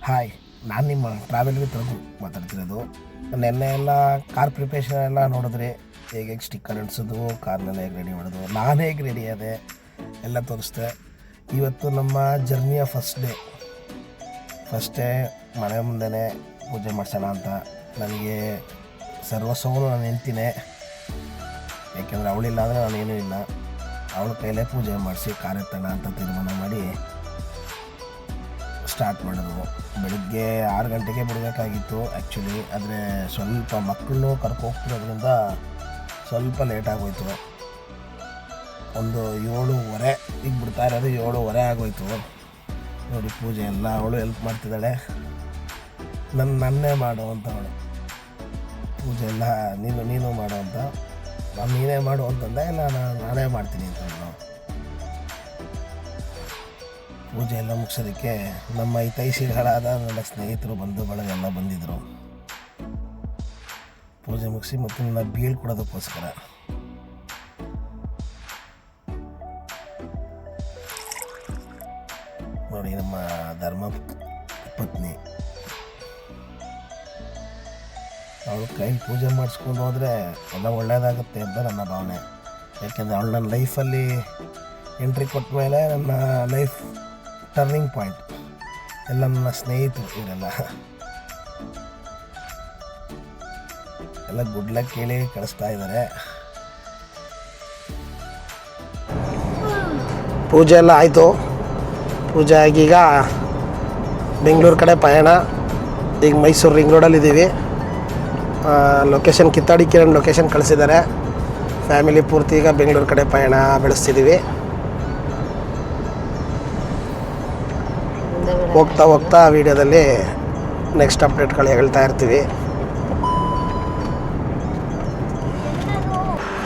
Hi, ನಾನು ನಿಮ್ಮ travel with Raghu ಮಾತಾಡ್ತಿರೋದು. ನೆನ್ನೆ ಎಲ್ಲ ಕಾರ್ ಪ್ರಿಪ್ರೇಷನ್ ಎಲ್ಲ ನೋಡಿದ್ರೆ ಹೇಗೆ ಸ್ಟಿಕ್ಕರ್ ಅಂಟಿಸೋದು, ಕಾರ್ನೆಲ್ಲ ಹೇಗೆ ರೆಡಿ ಮಾಡೋದು, ನಾನು ಹೇಗೆ ರೆಡಿ ಆದೆ ಎಲ್ಲ ತೋರಿಸ್ದೆ. ಇವತ್ತು ನಮ್ಮ ಜರ್ನಿಯ ಫಸ್ಟ್ ಡೇ ಮನೆ ಮುಂದೆನೇ ಪೂಜೆ ಮಾಡಿಸೋಣ ಅಂತ. ನನಗೆ ಸರ್ವಸ್ವನು ನಾನು ಹೇಳ್ತೀನಿ, ಯಾಕೆಂದರೆ ಅವಳಿಲ್ಲ ಅಂದರೆ ನಾನೇನೂ ಇಲ್ಲ. ಅವಳ ಕೈಲೇ ಪೂಜೆ ಮಾಡಿಸಿ ಕಾರ್ ಎತ್ತೋಣ ಅಂತ ತೀರ್ಮಾನ ಮಾಡಿ ಸ್ಟಾರ್ಟ್ ಮಾಡೋದು. ಬೆಳಗ್ಗೆ 6 ಗಂಟೆಗೆ ಬಿಡಬೇಕಾಗಿತ್ತು ಆ್ಯಕ್ಚುಲಿ, ಆದರೆ ಸ್ವಲ್ಪ ಮಕ್ಕಳನ್ನು ಕರ್ಕೋಗ್ತಿರೋದ್ರಿಂದ ಸ್ವಲ್ಪ ಲೇಟಾಗೋಯ್ತು. ಒಂದು 7:15 ಈಗ ಬಿಡ್ತಾ ಇರೋದು 7:15 ಆಗೋಯ್ತು. ನೋಡಿ, ಪೂಜೆ ಎಲ್ಲ ಅವಳು ಹೆಲ್ಪ್ ಮಾಡ್ತಿದ್ದಾಳೆ. ನನ್ನೇ ಮಾಡು ಅಂತ ಅವಳು, ಪೂಜೆ ಎಲ್ಲ ನೀನು ಮಾಡು ಅಂತ. ನಾನು ನೀನೇ ಮಾಡು ಅಂತಂದೆ, ಇಲ್ಲ ನಾನೇ ಮಾಡ್ತೀನಿ ಅಂತ ನಾನು. ಪೂಜೆ ಎಲ್ಲ ಮುಗಿಸೋದಕ್ಕೆ ನಮ್ಮ ಹಿತೈಷಿಗಳಾದ ನನ್ನ ಸ್ನೇಹಿತರು, ಬಂಧು ಬಳಗ ಎಲ್ಲ ಬಂದಿದ್ದರು. ಪೂಜೆ ಮುಗಿಸಿ ಮತ್ತು ನನ್ನ ಬೀಳ್ಕೊಡೋದಕ್ಕೋಸ್ಕರ ನೋಡಿ, ನಮ್ಮ ಧರ್ಮ ಪತ್ನಿ ಅವಳು ಕೈಲಿ ಪೂಜೆ ಮಾಡಿಸ್ಕೊಂಡು ಹೋದರೆ ಎಲ್ಲ ಒಳ್ಳೆಯದಾಗುತ್ತೆ ಅಂತ ನನ್ನ ಭಾವನೆ. ಯಾಕೆಂದರೆ ಅವಳು ನನ್ನ ಲೈಫಲ್ಲಿ ಎಂಟ್ರಿ ಕೊಟ್ಟ ಮೇಲೆ ನನ್ನ ಲೈಫ್ ಟರ್ನಿಂಗ್ ಪಾಯಿಂಟ್. ಎಲ್ಲ ನನ್ನ ಸ್ನೇಹಿತರು ಎಲ್ಲ ಗುಡ್ ಲಕ್ ಕೇಳಿ ಕಳಿಸ್ತಾ ಇದ್ದಾರೆ. ಪೂಜೆ ಎಲ್ಲ ಆಯಿತು. ಪೂಜೆ ಆಗೀಗ ಬೆಂಗಳೂರು ಕಡೆ ಪಯಣ. ಈಗ ಮೈಸೂರು ರಿಂಗ್ ರೋಡಲ್ಲಿದ್ದೀವಿ. ಲೊಕೇಶನ್ ಕಿತ್ತಾಡಿ ಕಿರಣ್ ಲೊಕೇಶನ್ ಕಳಿಸಿದ್ದಾರೆ. ಫ್ಯಾಮಿಲಿ ಪೂರ್ತಿ ಈಗ ಬೆಂಗಳೂರು ಕಡೆ ಪಯಣ ಬೆಳೆಸ್ತಿದ್ದೀವಿ. ಹೋಗ್ತಾ ವಿಡಿಯೋದಲ್ಲಿ ನೆಕ್ಸ್ಟ್ ಅಪ್ಡೇಟ್ಗಳು ಹೇಳ್ತಾ ಇರ್ತೀವಿ.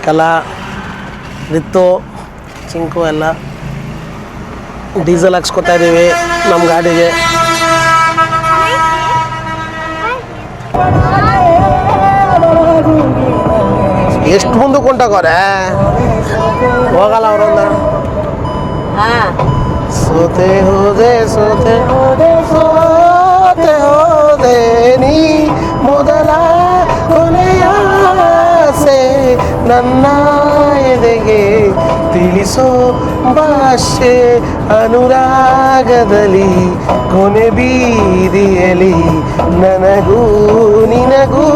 ಕಲಾ, ರಿತ್ತು, ಚಿಂಕು ಎಲ್ಲ ಡೀಸೆಲ್ ಹಾಕ್ಸ್ಕೊತಾ ಇದ್ದೀವಿ ನಮ್ಮ ಗಾಡಿಗೆ. ಎಷ್ಟು ಮುಂದಕ್ಕೆ ಹೊಂಟೋಗೋರೆ, ಹೋಗಲ್ಲ ಅವರೊಂದು. ಸೋತೆ ಹೋದೆ ನೀ ಮೊದಲ ಕೊನೆಯಾಸೆ ನನ್ನ ಎದೆಗೆ ತಿಳಿಸೋ ಭಾಷೆ ಅನುರಾಗದಲ್ಲಿ ಕೊನೆ ಬೀದಿಯಲಿ ನನಗೂ ನಿನಗೂ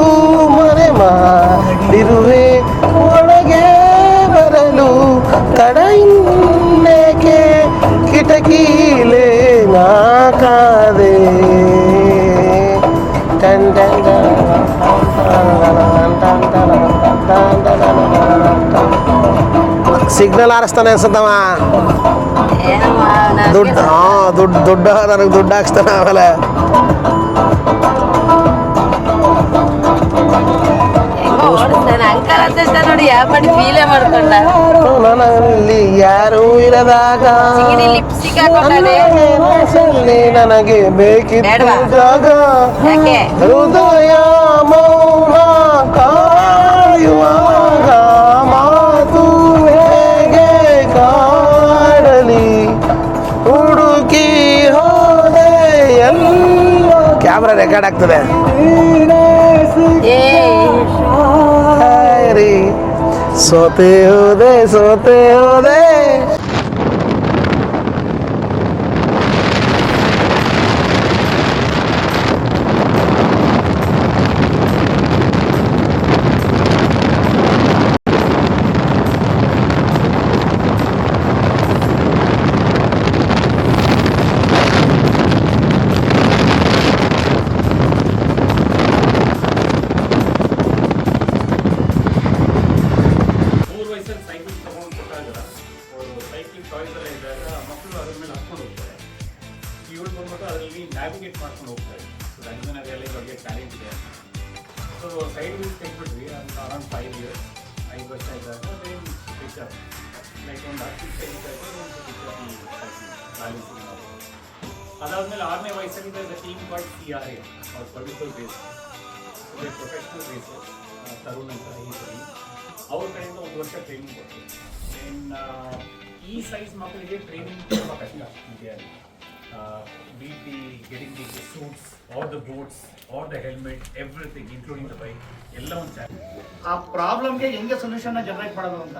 ಮನೆ ಮಾಡಿರುವೆ ಒಳಗೆ ಬರಲು ತಡ ಇನ್ನೇಕೆ ಕಿಟಕಿಲೇ ನಾಕಾದೆ. ಸಿಗ್ನಲ್ ಆರಿಸ್ತಾನೆ ಅನ್ಸತ್ತವ. ದುಡ್ಡು ನನಗೆ ದುಡ್ಡು ಹಾಕ್ಸ್ತಾನೆ ಆಮೇಲೆ. ನನ್ನಲ್ಲಿ ಯಾರೂ ಇರದಾಗ ನನಗೆ ಬೇಕಿತ್ತು ಜಾಗ. ಹೃದಯ ಮೌನ ಕಾಯುವಾಗ ಮಾತು ಹೇಗೆ ಕಾಡಲಿ, ಹುಡುಕಿ ಹೋದೆ ಎಲ್ಲ. ಕ್ಯಾಮ್ರಾ ರೆಕಾರ್ಡ್ ಆಗ್ತದೆ. ಸೋತೆ ಹೋದೆ. ನ್ಯಾವಿಗೇಟ್ ಮಾಡ್ಕೊಂಡು ಹೋಗ್ತಾರೆ. So that is when I realise ಅವ್ರಿಗೆ ಟ್ಯಾಲೆಂಟ್ ಇದೆ. ಸೊ ಸೈಡ್ ವೀಲ್ಸ್ ತೆಗೆದ್ಬಿಟ್ವಿ. ಅರೌಂಡ್ 5 years 5 ವರ್ಷ ಇದ್ದಾಗ ಪಿಕ್ಚರ್ ಲೈಕ್ ಒಂದು 10 ಬ್ಯಾಲೆನ್ಸಿಂಗ್ ಮಾಡೋದು. ಅದಾದಮೇಲೆ 6ನೇ ವಯಸ್ಸಲ್ಲಿ ದ ಟೀಮ್ ಕಾಲ್ಡ್ CRA ಅವ್ರ ಪರ್ಮಿಟಲ್ ರೇಸ್, ಪ್ರೊಫೆಷನಲ್ ರೇಸರ್ ತರುಣ್ ಅಂತ ಈ ಸರಿ ಅವ್ರ ಕಡೆಯಿಂದ 1 ವರ್ಷ ಟ್ರೈನಿಂಗ್ ಕೊಡ್ತೀವಿ. ಈ ಸೈಜ್ ಮಕ್ಕಳಿಗೆ ಟ್ರೈನಿಂಗ್ ತುಂಬ ಕಷ್ಟ ಇಂಡಿಯಾದಲ್ಲಿ. be it the getting the suits or the boots or the helmet, everything, including the bike, ಎಲ್ಲ ಒಂದು ಆ ಪ್ರಾಬ್ಲಮ್ಗೆ ಹೆಂಗೆ ಸೊಲ್ಯೂಷನ್ನ ಜನರೇಟ್ ಮಾಡೋದು ಅಂತ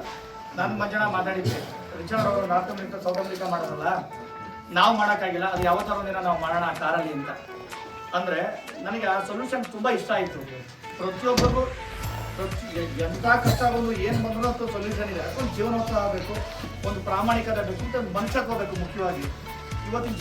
ನಾನು ಮಂಜಣ್ಣ ಮಾತಾಡಿದ್ದೆ. ರಿಚರ್ಡ್ ಅವರು ನಾರ್ತ್ ಅಮೆರಿಕಾ ಸೌತ್ ಅಮೆರಿಕಾ ಮಾಡೋದಲ್ಲ, ನಾವು ಮಾಡೋಕ್ಕಾಗಿಲ್ಲ, ಅದು ಯಾವತ್ತಾರ ಒಂದಿನ ನಾವು ಮಾಡೋಣ ಕಾರಲ್ಲಿ ಅಂತ. ಅಂದರೆ ನನಗೆ ಆ ಸೊಲ್ಯೂಷನ್ ತುಂಬ ಇಷ್ಟ ಆಯಿತು. ಪ್ರತಿಯೊಬ್ಬರಿಗೂ ಎಂಥ ಕಷ್ಟ ಬಂದು ಏನು ಬಂದರೂ ಅಂತ ಸೊಲ್ಯೂಷನ್ ಇದೆ. ಒಂದು ಜೀವನೋತ್ಸವ ಆಗಬೇಕು, ಒಂದು ಪ್ರಾಮಾಣಿಕತೆ ಬೇಕು ಅಂತ ಒಂದು ಮನುಷ್ಯತ್ವ ಹೋಗಬೇಕು. ಮುಖ್ಯವಾಗಿ ಇವತ್ತಿನ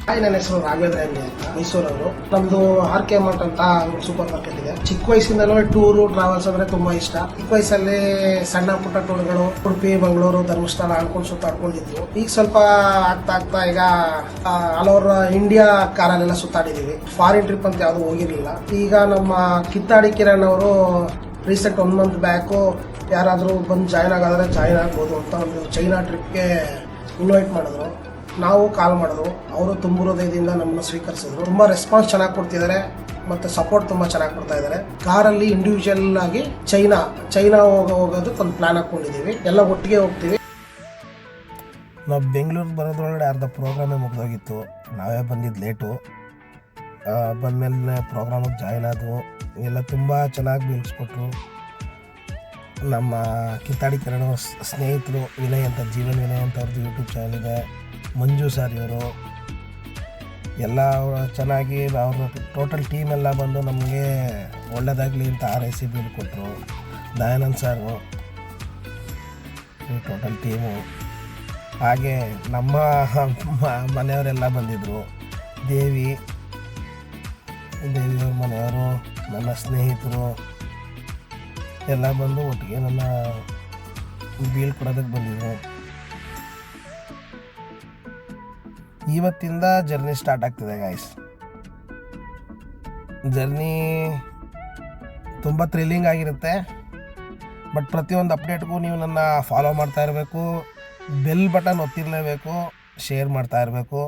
ಹಾಯ್, ನನ್ನ ಹೆಸರು ರಾಘವೇಂದ್ರ ಎಂ ಅಂತ, ಮೈಸೂರವರು. ನಮ್ದು ಆರ್.ಕೆ. ಮಾರ್ಟ್ ಅಂತ ಸೂಪರ್ ಮಾರ್ಕೆಟ್ ಇದೆ. ಚಿಕ್ಕ ವಯಸ್ಸಿಂದಲೂ ಟೂರು ಟ್ರಾವೆಲ್ಸ್ ಅಂದ್ರೆ ತುಂಬಾ ಇಷ್ಟ. ಚಿಕ್ಕ ವಯಸ್ಸಲ್ಲಿ ಸಣ್ಣ ಪುಟ್ಟ ಟೂರ್ಗಳು ಉಡುಪಿ, ಮಂಗಳೂರು, ಧರ್ಮಸ್ಥಳ ಅನ್ಕೊಂಡು ಸುತ್ತಾಡ್ಕೊಂಡಿದ್ವು. ಈಗ ಸ್ವಲ್ಪ ಆಗ್ತಾ ಈಗ ಆಲ್ ಓವರ್ ಇಂಡಿಯಾ ಕಾರಲ್ಲೆಲ್ಲ ಸುತ್ತಾಡಿದೀವಿ. ಫಾರಿನ್ ಟ್ರಿಪ್ ಅಂತ ಯಾವ್ದು ಹೋಗಿರ್ಲಿಲ್ಲ. ಈಗ ನಮ್ಮ ಕಿತ್ತಾಡಿ ಕಿರಣ್ ಅವರು ರೀಸೆಂಟ್ 1 ಮಂತ್ ಬ್ಯಾಕು ಯಾರಾದರೂ ಬಂದು ಜಾಯ್ನ್ ಆಗಾದ್ರೆ ಜಾಯ್ನ್ ಆಗ್ಬೋದು ಅಂತ ಒಂದು ಚೈನಾ ಟ್ರಿಪ್ಗೆ ಇನ್ವೈಟ್ ಮಾಡಿದ್ರು. ನಾವು ಕಾಲ್ ಮಾಡಿದ್ರು. ಅವರು ತುಂಬ ಹೃದಯದಿಂದ ನಮ್ಮನ್ನು ಸ್ವೀಕರಿಸಿದ್ರು. ತುಂಬಾ ರೆಸ್ಪಾನ್ಸ್ ಚೆನ್ನಾಗಿ ಕೊಡ್ತಿದ್ದಾರೆ ಮತ್ತೆ ಸಪೋರ್ಟ್ ತುಂಬಾ ಚೆನ್ನಾಗಿ ಕೊಡ್ತಾ ಇದ್ದಾರೆ. ಕಾರಲ್ಲಿ ಇಂಡಿವಿಜುವಲ್ ಆಗಿ ಚೈನಾ ಹೋಗೋದಕ್ಕೆ ಒಂದು ಪ್ಲಾನ್ ಹಾಕೊಂಡಿದೀವಿ. ಎಲ್ಲ ಒಟ್ಟಿಗೆ ಹೋಗ್ತೀವಿ. ನಾವು ಬೆಂಗಳೂರಿಗೆ ಬರೋದ್ರೊಳಗಡೆ ಅರ್ಧ ಪ್ರೋಗ್ರಾಮೇ ಮುಗಿದೋಗಿತ್ತು. ನಾವೇ ಬಂದಿದ್ದು ಲೇಟು. ಬಂದಮೇಲೆ ಪ್ರೋಗ್ರಾಮಿಗೆ ಜಾಯ್ನ್ ಆದವು. ಎಲ್ಲ ತುಂಬ ಚೆನ್ನಾಗಿ ಬೀಳ್ಸ್ಕೊಟ್ರು. ನಮ್ಮ ಕಿತ್ತಾಡಿ ಕಿರಣ್ ಸ್ನೇಹಿತರು ವಿನಯ್ ಅಂತ, ಜೀವನ್ ವಿನಯ್ ಅಂತ ಅವ್ರದ್ದು ಯೂಟ್ಯೂಬ್ ಚಾನಲ್ ಇದೆ. ಮಂಜು ಸರ್ ಇವರು ಎಲ್ಲ ಚೆನ್ನಾಗಿ ಅವ್ರ ಟೋಟಲ್ ಟೀಮ್ ಎಲ್ಲ ಬಂದು ನಮಗೆ ಒಳ್ಳೆಯದಾಗಲಿ ಅಂತ ಆರೈಸಿ ಬೀಳ್ಕೊಟ್ರು. ದಯಾನಂದ್ ಸಾರು, ಟೋಟಲ್ ಟೀಮು. ಹಾಗೆ ನಮ್ಮ ಮನೆಯವರೆಲ್ಲ ಬಂದಿದ್ದರು. ದೇವಿಯವ್ರ ಮನೆಯವರು, ನನ್ನ ಸ್ನೇಹಿತರು ಎಲ್ಲ ಬಂದು ಒಟ್ಟಿಗೆ ನನ್ನ ಬೀಳ್ಕೊಡೋದಕ್ಕೆ ಬಂದಿದ್ರು. ಇವತ್ತಿಂದ ಜರ್ನಿ ಸ್ಟಾರ್ಟ್ ಆಗ್ತಿದೆ ಗಾಯ್ಸ್. ಜರ್ನಿ ತುಂಬ ಥ್ರಿಲ್ಲಿಂಗ್ ಆಗಿರುತ್ತೆ. ಬಟ್ ಪ್ರತಿಯೊಂದು ಅಪ್ಡೇಟ್ಗೂ ನೀವು ನನ್ನ ಫಾಲೋ ಮಾಡ್ತಾ ಇರಬೇಕು, ಬೆಲ್ ಬಟನ್ ಒತ್ತಿರಲೇಬೇಕು, ಶೇರ್ ಮಾಡ್ತಾ ಇರಬೇಕು.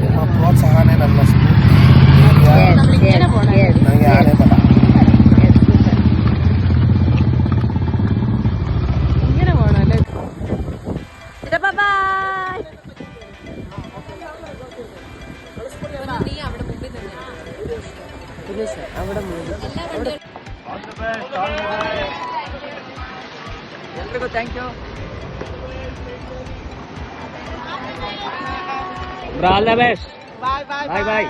ನಿಮ್ಮ ಪ್ರೋತ್ಸಾಹನೇ ನನ್ನ ಸ್ಫೂರ್ತಿ, ನನಗೆ ಆನೆ ಬಲ. ಎಲ್ರಿಗೂ thank you. All the best. Bye bye.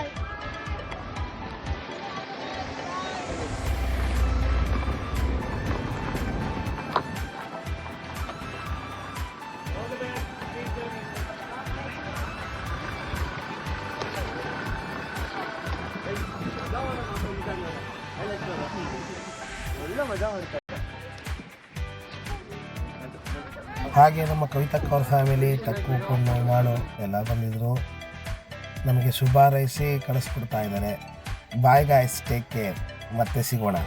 ಹಾಗೆ ನಮ್ಮ ಕವಿತಕ್ಕ ಅವ್ರ ಫ್ಯಾಮಿಲಿ, ಟಕ್ಕು, ಪೊನ್ನು, ಮಾಡು ಎಲ್ಲ ಬಂದಿದ್ದರು. ನಮಗೆ ಶುಭ ಹಾರೈಸಿ ಕಳಿಸ್ಕೊಡ್ತಾ ಇದ್ದಾರೆ. Bye guys, take care. ಮತ್ತೆ ಸಿಗೋಣ.